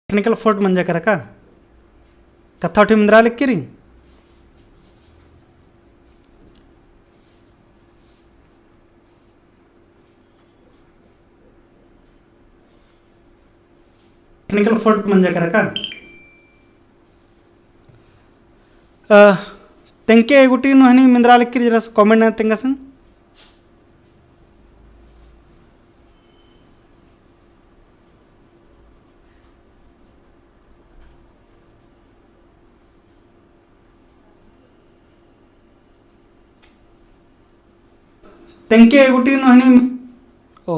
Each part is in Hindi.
टेक्निकल फोर्ट म्हणजे करा का कथा उठी मिंद्रा लिख रही टेक्निकल फोर्ट म्हणजे करा का तेंके गुटी नो हनी मिंद्रा लिख जरा कमेंट ना तेंगा सन तेंके गुटी नो हनी ओ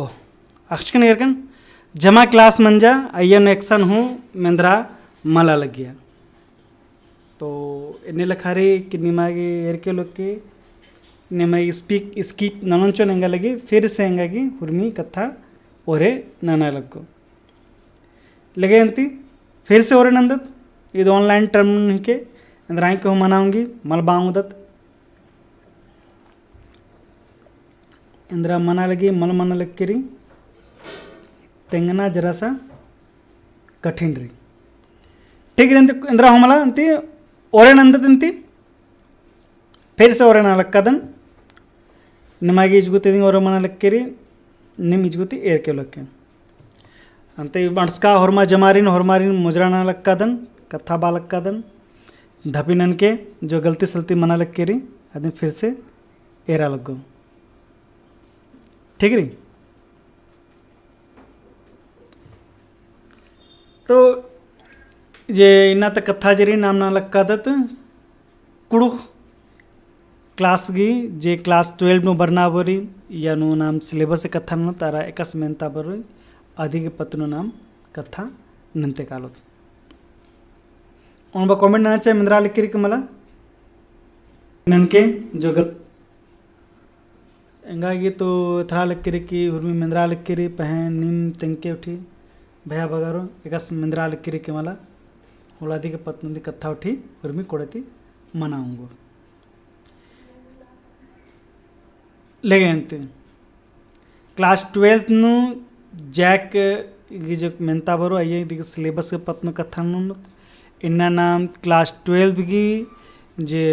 अक्षकन एरकन जमा क्लास मंजा अयन एक्शन हूँ मिंद्रा मला लग गया तो इन्हें लखारे कि निमागे एरके लोग के निमागी स्कीप ननंचो नेंगा लगी फिर से हेंगागी हुर्मी कथा ओरे नाना लगो लगे अंती फिर से ओरे नंदत ಇದು ಆನ್ಲೈನ್ ಟರ್ಮ್ ಹಿಕೆ ಅಂದ್ರೆ ಆಯ್ಕೆ ಹೋ ಮನಾਉਂगी ಮಲ್ ಬಾಂಗುದತ್ इंद्रा मना लगी मल मना लग करी तेंगना जरा सा कठिन रही ठीक है इंद्रा हमला अंती ओरे नंदत अंती फिर से ओरे ना लक्कादन निमागी इजगुती ओरे मना लग करी निम इजगुती एर के लक्के अंते बंसका होरमा जमारिन होरमारिन मुजराना लक्कादन कथा बा लक्कादन धपिनन के जो गलती सलती मना लग करी आदमी फिर से एरा लगो ठीक है तो जे इना तक कथा जरी नाम ना लक्कादत कुड़ु क्लास गी जे क्लास 12 नु बरना बरी या नु नाम सिलेबस कथा न तारा एकस मेंता बरी अधिक पत्नु नाम कथा नंते कालोत उन बा कमेंट ना चाहे मिंद्रा लिख के मला ननके जो हंಗಾಗಿ तो थरा लक्की हुर्मी मिंद्रा लक्की पहन निम तेंके उठी भया बगारो एकस मिंद्रा लक्की के मला हुलादी के पत्नंदी कथा उठी हुर्मी कोड़ती मनाऊंगो लेगे अंते क्लास 12 नु जैक जो मेंता बरो आइए दिख सिलेबस के पत्न कथा नु इन्ना नाम क्लास 12 की जे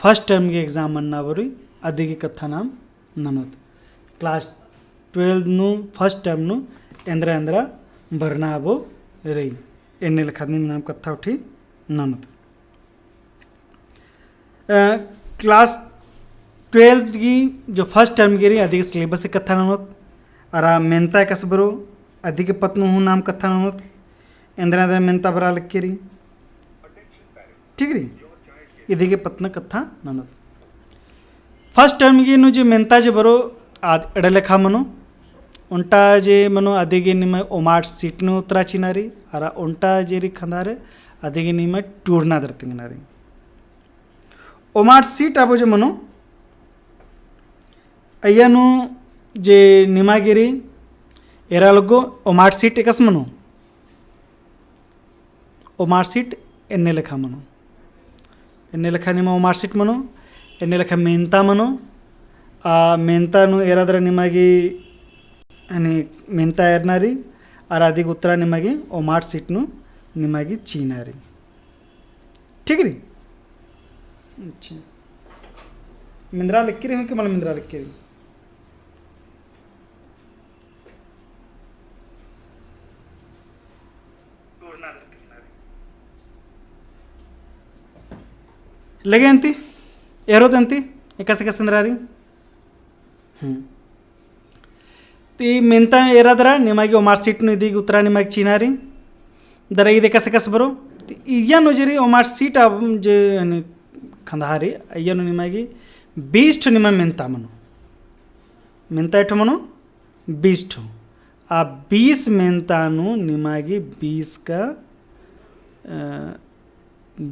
फर्स्ट टर्म के एग्जाम मन्ना बरो आदि की कथा नाम ननद क्लास 12 नु फर्स्ट टर्म नु ಎಂದ್ರ भरना आबो रही एने लखादनी नाम कथा उठी ननद क्लास 12 की जो फर्स्ट टर्म की रही अधिक सिलेबस से कथा ननद अरा मेंता कसबरो अधिक पत्नु हूँ नाम कथा ननद इंद्रा मेंता बरा लग के रही ठीक रही इधी के पत्न कथा ननद फर्स्ट टर्म की नु जे मेंता जे बरो एडे लेखा मनो उंटा जे मनो अदिगे निम ओमाट सीट नु उतरा चिनारी अरा उंटा जेरी खंदारे अदिगे निम टूरना दरतिंगनारी ओमाट सीट आबो जे मनो अय्यानु जे निमागिरी एरा लोगो ओमाट सीट एकस मनो ओमाट सीट एन्ने लेखा मनो एन्ने लेखा निम ओमाट सीट मनो एन्ने लेखा मेंता मनो आ मेंता नु एरादर निमागी अनि मेंता एरनारी और अधिक उत्तरा निमागी ओमाट सीट नु निमागी चीनारी ठीक री अच्छा मिंद्रा लिख रही हूँ कि मतलब मिंद्रा लिख रही लगे अंती एरोत अंती एकस एकसंद्रारी ती मेंता एरादरा निमागी ओमार सीट नु इदी उत्तरा निमागी चीनारी दरा इदे कसे कस बरो इया नो जरी ओमार सीट अब जे खंधारी इया नो निमागी 20 ठो निमा मेंता मनो मेंता एठो मनो 20 ठो आ 20 मेंता नु निमागी 20 का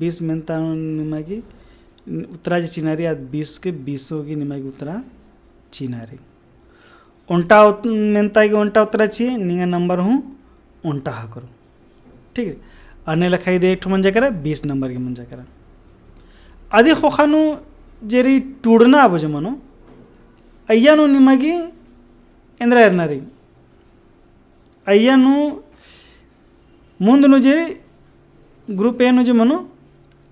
20 मेंता नु निमागी उत्तरा जे चीनारी आ 20 के 20 होगी निमागी उत्तरा चीनारी उल्टा मेंता की उल्टा उत्तरा चाहिए निगा नंबर हूँ उल्टा हा करो ठीक है अन्य लखाई दे एक मंजा करा 20 नंबर की मंजा करा आदि खोखानु जेरी टूडना आबो जे मनो अय्यानु निमागी इंद्रा एरनारी अय्यानु ಮುಂದೆ ನುಜೇರಿ ಗ್ರೂಪ್ ಏನು ನುಜೆ ಮನು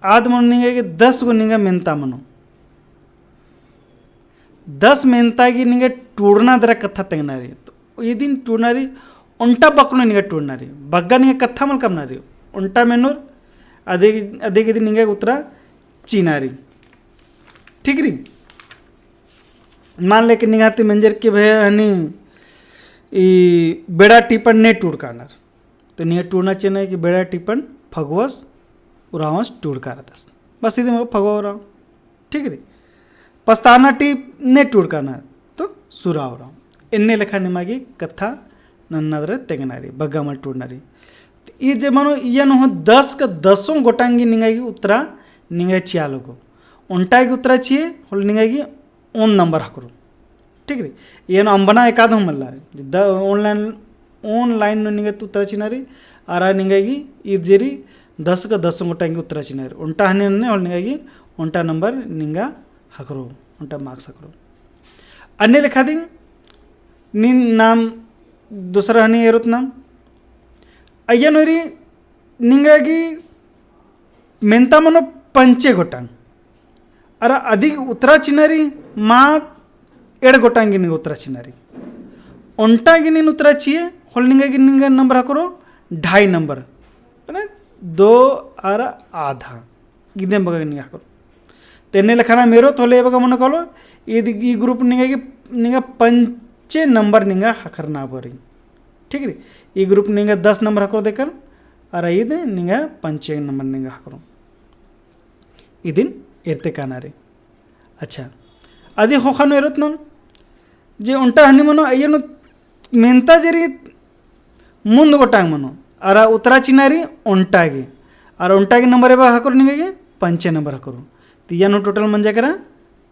ಆದ ಮನು ನಿಂಗೆ 10 ಗो ನಿಂಗೆ ಮೆಂತಾ ಮನು 10 मेहनतागी निंगे टूड़ना दरा कथा तेंगनारी तो ये दिन टूड़नारी उल्टा बकनो निंगे टूड़नारी बग्गा निंगे कथा मल कमनारी उल्टा मेनूर अदे अदे के दिन निंगे उतरा चीनारी ठीक री मान ले कि निगाती मंजर के भय हनी ई बेड़ा टिपन ने टूड़ कानार तो निंगे टूड़ना चाहिए कि बेड़ा टिपन फगवस उरावस टूड़ कारतस बस इधर मैं फगवा रहा हूँ ठीक री पस्ताना टीप ने टूड़ करना तो सुरावरा इन्ने लेखा निमागी कथा नन्नद्रे तेगनारी बग्गा मल टूड़नारी ये जे मनो इयन हो 10 का 10 गोटांगी निंगागी उत्तरा निंगा चियालोगो उंटागी उत्तरा चिये होल निंगागी ओन नंबर हकरो ठीक रे येन अंबना एकाद हम मल्ला द ऑनलाइन नो निंगा उत्तरा चिनारी आरा निंगागी इजेरी 10 का 10 गोटांगी उत्तरा चिनारी उंटा हने ने होल निंगागी उंटा नंबर निंगा हकरो उल्टा मार्क्स हकरो अन्य लिखा दी नी नाम दूसरा हनी एरुत नाम अय्यनोरी निंगागी मेंता मनो पंचे गोटांग अरा अधिक उत्तरा चिनारी मा 7 गोटांगी निंग उत्तरा चिनारी उंटागी नी उत्तरा चिये होल निंगागी निंगा नंबर हकरो 2.5 नंबर अरे 2 आरा आधा गिदे बगा निंगा हकरो तेने लखाना मेरो तोले बगा मन कलो ई ग्रुप निंगा पंचे नंबर निंगा हकरना बोरी ठीक रे ई ग्रुप निंगा 10 नंबर हकरो देकर और ईद निंगा पंचे नंबर निंगा हकरो इदिन इरते कानारे अच्छा अदि होखानो एरत नम जे उंटा हनी मनो अयनो मेंता जरी मुंद गोटांग मनो और उतरा चिनारी उंटागे और उंटागे नंबर एबा हकरो निंगा पंचे नंबर हकरो तीयानो टोटल मंजा करा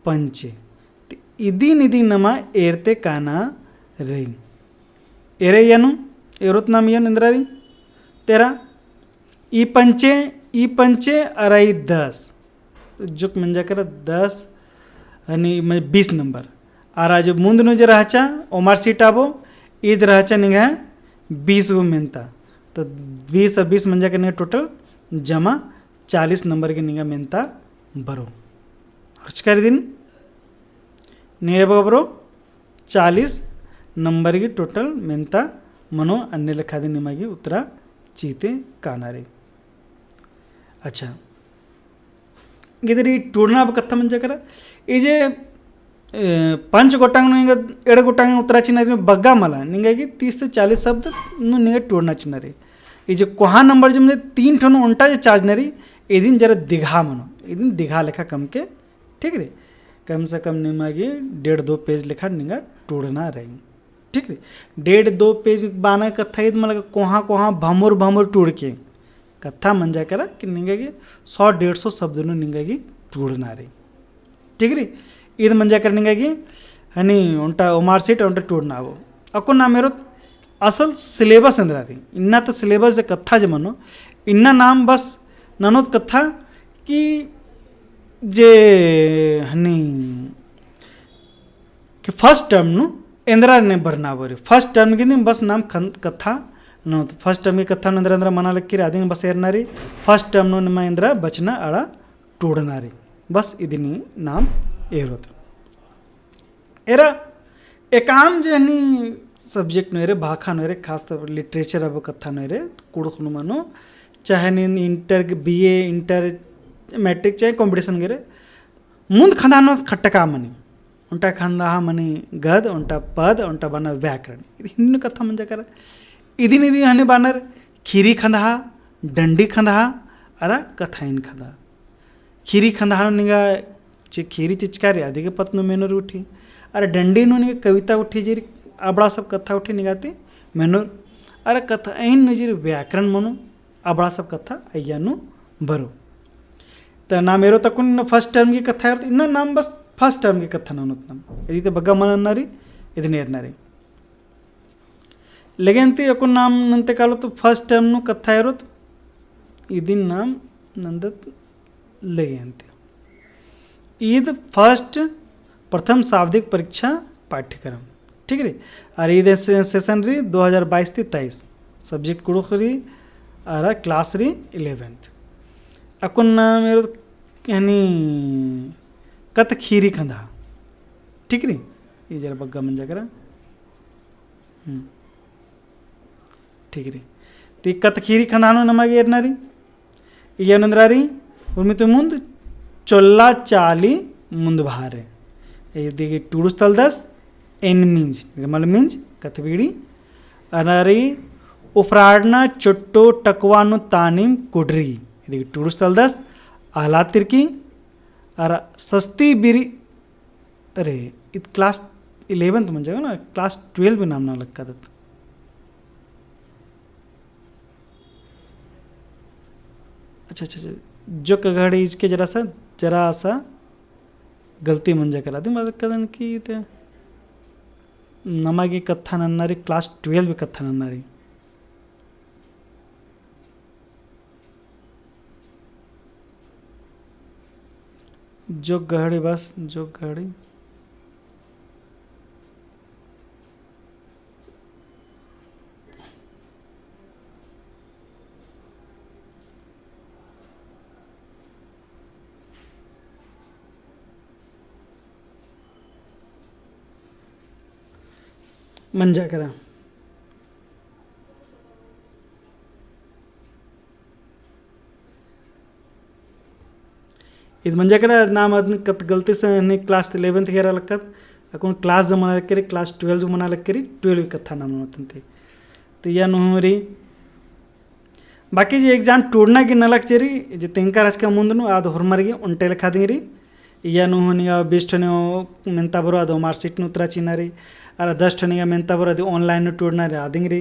पंचे इदिन इदिन नमा एरते काना रही एरे यानु एरोत नाम यान इंद्रारी तेरा ई पंचे अराई 10 जुक मंजा करा 10 आणि 20 नंबर आरा जो मुंद नो जे राचा ओमार सीट आबो ईद राचा निगा 20 गो मेंता तो 20 और 20 मंजा करने टोटल जमा 40 नंबर के निगा मेंता बरो हचकारी दिन निगे बरो 40 नंबर की टोटल मेंता मनो अन्य लेखा दिन निमागी उत्तरा चीते कानारे अच्छा गिदरी टूर्ना अब कथा मंजा करा इजे 5 गोटांग निंगा 7 गोटांग उत्तरा चिनारी बग्गा मला निंगागी 30 से 40 शब्द नु निंगा टूर्ना चिनारी इजे कोहा नंबर जो 3 ठन उंटा जे चार्जनरी इदिन जरा दिघा मनो इदिन दिघा लेखा कम के ठीक रे कम से कम निमागी 1.5-2 पेज लेखा निंगा टूड़ना रही ठीक रे 1.5-2 पेज बाना कथा ईद मतलब कोहा भमुर टूड़ के कथा मंजा करा कि निंगागी 100-150 शब्द नु निंगागी टूड़ना रही ठीक रे ईद मंजा कर निंगागी हनी उंटा उमार सीट उंटा टूड़ना वो अको ना मेरो असल सिलेबस अंदर रही इन्ना तो सिलेबस जे कथा जे मनो इन्ना नाम बस ननोत कथा कि जे हनी कि फर्स्ट टर्म नु इंद्रा ने भरना बोरे फर्स्ट टर्म की बस नाम कथा नो फर्स्ट टर्म की कथा इंद्रा इंद्रा मना लक्की आदि बस एरनारी first term no Nima Indira बचना अड़ा टूड़नारी बस इदिनी नाम एरोत एरा एकाम जो हनी सब्जेक्ट नो एरे भाखा नो एरे खास तौर लिटरेचर अब कथा नो एरे कुड़खनु मानो चाहे इंटर BA इंटर मैट्रिक चाहे कॉम्पिटिशन गे मुंद खंदा खट्टका मनी उंटा खंदा मनी गद उंटा पद उंटा बना व्याकरण हिंदी कथा मंजा कर इदिन इदी हने बानर खीरी खंदा डंडी खंदा अरा कथाइन खंदा खीरी खंदा निगा चे खीरी चिचकारी आदि के पत्नो मेनोर उठी अरे डंडी नो निगा कविता उठी जी अबड़ा सब कथा उठी निगाते मेनोर अरे कथा ऐन नजीर व्याकरण मनो अबड़ा सब कथा अय्यानु बरो तो ना मेरो तक फर्स्ट टर्म की कथा इन्ना नाम बस फर्स्ट टर्म की कथा नाम यदि तो बग्गा मन अन्नारी इधर नेरनारी लेकिन ती अको नाम नंते कालो तो फर्स्ट टर्म नु कथा इरोत इदिन नाम नंदत लेगेंते ईद फर्स्ट प्रथम शाब्दिक परीक्षा पाठ्यक्रम ठीक है अरे ईद सेशन री 2022-23 सब्जेक्ट कुड़ो करी अरा क्लास री 11th अकुन मेरो यानी कत खीरी खंदा ठीक री ये जरा बग्गा मंजा करा ठीक री ती कत खीरी खंदानो नमागे एरनारी ಏನಂದ್ರಾರಿ ಉರ್ಮಿತು ಮುಂದ್ ಚೊಲ್ಲ ಚಾಲಿ ಮುಂದ್ ಭಾರೆ ಇದೀಗ ಟೂಡುಸ್ತಲ್ದಸ್ ಎನ್ ಮಿಂಜ್ ನಿರ್ಮಲ ಮಿಂಜ್ ಕಥಬೀಡಿ ಅನಾರಿ ಉಫ್ರಾಡ್ನ ಚೊಟ್ಟು ಟಕ್ವಾನು ತಾನಿಮ್ ಕುಡ್ರಿ ಇದೀಗ ಟೂಡುಸ್ತಲ್ದಸ್ ಆಹ್ಲಾದ ತಿರ್ಕಿ ಅರ सस्ती बिरी अरे इत क्लास 11th म्हणजे ना क्लास 12 भी नाम ना लक्कादत अच्छा अच्छा अच्छा जो कघाडी इसके जरा सा गलती म्हणजे करा ती माझं कदन की ते नमागी कथा नन्नारी क्लास 12 भी कथा नन्नारी जो गाड़ी बस जो गाड़ी मंजा करा ಇದು ಮಂಜಕರ ನಾಮ ಅದನ್ನ ಕತ್ ಗಲ್ತಿ ಸ ನಿ ಕ್ಲಾಸ್ 11th ಹೇರ ಲಕ್ಕತ್ ಅಕೌನ್ ಕ್ಲಾಸ್ ಜಮನ ಲಕ್ಕರಿ ಕ್ಲಾಸ್ 12 ಮನ ಲಕ್ಕರಿ 12 कथा नाम मतंते तो या नुहरी बाकी जे एग्जाम टूडना की नलक चेरी जे तेंका राज का ಮುಂದನು ಅದು ಹೊರಮರಿಗೆ ಒಂಟೆ ಲೆಖಾದಿಂಗ್ರಿ या ನುಹನಿಗ ಬೆಸ್ಟನೆ ಮೆಂತಾ ಬರೋ ಅದು ಮಾರ್ಕ್ಶೀಟ್ ನು ಉತ್ತರ ಚಿನಾರಿ ಅರ 10 ಟನಿಗ ಮೆಂತಾ ಬರೋ ಅದು ಆನ್ಲೈನ್ ಟೂಡ್ನಾರಿ ಆದಿಂಗ್ರಿ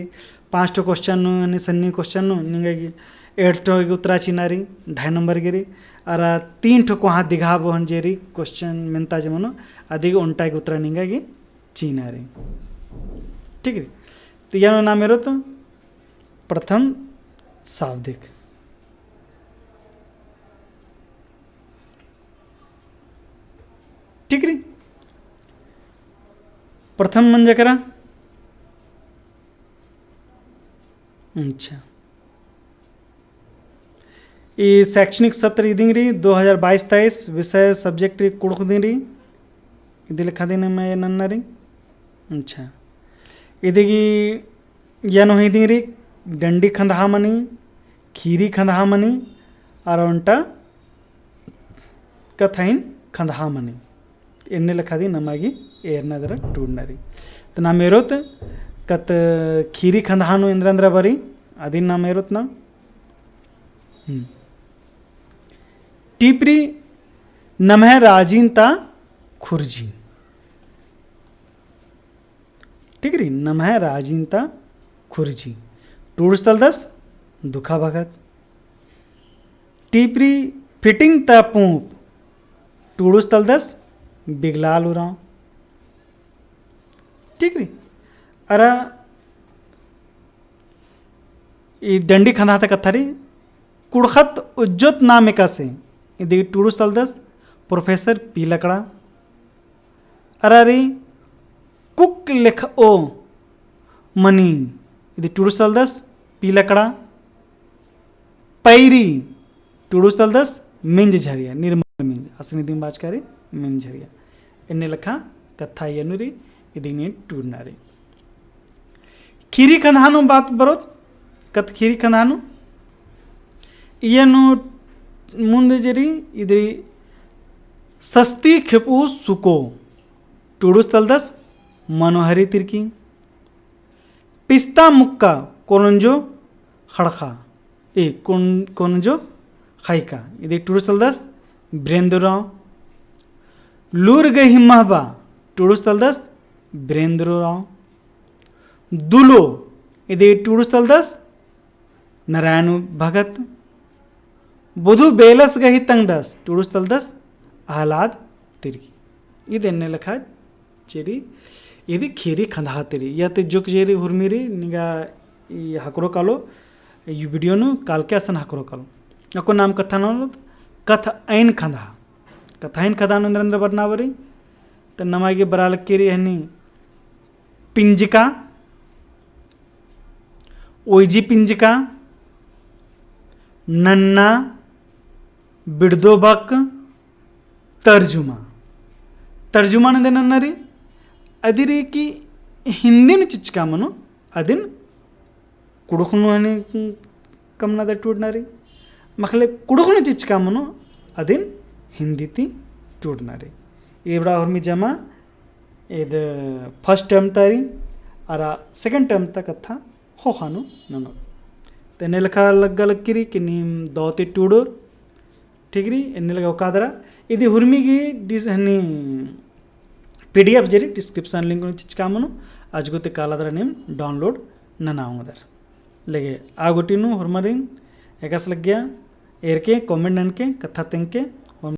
5 ಕ್ವೆಶ್ಚನ್ ನಿ ಸನ್ನಿ ಕ್ವೆಶ್ಚನ್ ನಿಂಗಾಗಿ 8 उत्तरा चिनारी 2.5 नंबर गिरी अर 3 ठो वहाँ दिघा बहन जेरी क्वेश्चन मेंता जमनो अधिक उल्टा उत्तर निंगागी चिनारी ठीक है तो यह नाम मेरो तो प्रथम शाब्दिक ठीक री प्रथम म्हणजे करा अच्छा ಈ ಶೈಕ್ಷಣಿಕ ಸತ್ರ ಇದಿಂಗ್ರಿ 2022-23 ವಿಷಯ ಸಬ್ಜೆಕ್ಟ್ ರೀ ಕುಡ್ಕುದಿಂಗ್ರಿ ಇದು ಲಿಖಾದಿನ ಮೇ ನನ್ನರಿ अच्छा ಇದೀಗಿ ಏನು ಹಿದಿಂಗ್ರಿ ಡಂಡಿ ಖಂದಹಾ ಮನಿ ಖೀರಿ ಖಂದಹಾ ಮನಿ ಅರೌಂಟ ಕಥೈನ್ ಖಂದಹಾ ಮನಿ ಎನ್ನೆ ಲಿಖಾದಿ ನಮಾಗಿ ಏರ್ನದರ ಟೂಡ್ನರಿ तो ನಾ ಮೇರೋತ್ ಕತ್ ಖೀರಿ ಖಂದಹಾನು ಇಂದ್ರಂದ್ರ ಬರಿ ಅದಿನ್ ನಾ ಮೇರೋತ್ ನಾ टीपरी नमह राजीनता खुरजी ठीक री नमह राजीनता खुरजी टूडस्थल 10 दुखा भगत टीपरी फिटिंग ता पूप टूडस्थल 10 बिगलाल उरा ठीक री अरा ई डंडी खंदा था कथारी कुड़खत उज्जत नामिका से इधर टूडू सल्दस प्रोफेसर पी लकड़ा अरारी कुक लिख ओ मनी इधर टूडू सल्दस पी लकड़ा पैरी टूडू सल्दस मिंज झरिया निर्मल मिंज असनी दिन बाजकारी मिंज झरिया इन्हें लिखा कथा यनुरी इधर टूडनारी खीरी खंधानु बात बरोत कत खीरी खंधानु ಏನು ಮುಂದೆ ಜರಿ ಇದ್ರಿ सस्ती खेपू सुको टूडुस्तल 10 मनोहरी तिरकी पिस्ता मुक्का कोनंजो खड़खा ए कोनंजो खाइका इधर टूडुस्तल 10 ब्रेंदुराव लूर गई महबा टूडुस्तल 10 ब्रेंदुराव दुलो इधर टूडुस्तल 10 नारायण भगत बुधु बेलस गही तंग 10 टूडुस्तल 10 आह्लाद तिरकी इदेन्ने लखा चेरी यदि खीरी खंधा तिरी या ते जुक जेरी हुरमिरी निगा हकरो कालो यू वीडियो नु काल के असन हकरो कालो अको नाम कथा नो कथ ऐन खंधा कथाइन खंधा नरेंद्र बरनावरी त नमागे बराल केरी हनी पिंजिका ओईजी पिंजिका नन्ना बिड़दोबक तर्जुमा तर्जुमा ने नन्ना ರೀ ಅದಿರೇಕಿ ಹಿಂದಿನ ಚಿಚ್ಕಾಮನು ಅದನ್ ಕುಡುಕನು ಹನಿ ಕಮ್ನದ ಟೂಡ್ನಾರಿ ಮಕ್ಕಳೇ ಕುಡುಕನು ಚಿಚ್ಕಾಮನು ಅದನ್ ಹಿಂದಿತಿ ಟೂಡ್ನಾರಿ ಇಬ್ರಾ ಅವ್ರ ಜಮಾ ಇದು ಫಸ್ಟ್ ಟರ್ಮ್ ತಾರಿ ಅರ ಸೆಕೆಂಡ್ ಟರ್ಮ್ ತक था होखानु ननो तेने लखा लग्गा लक्किरी कि नीम दौती टूडो ठीक री एने लगा उकादरा इदी हुर्मिगी डिस हनी PDF जरी डिस्क्रिप्शन लिंक चिचकामनु आज गोते कालादरा नेम डाउनलोड ननाऊंगदर लगे आगोटीनु हुर्मरिन एकस लग गया एरके कमेंट ननके कथा तेंके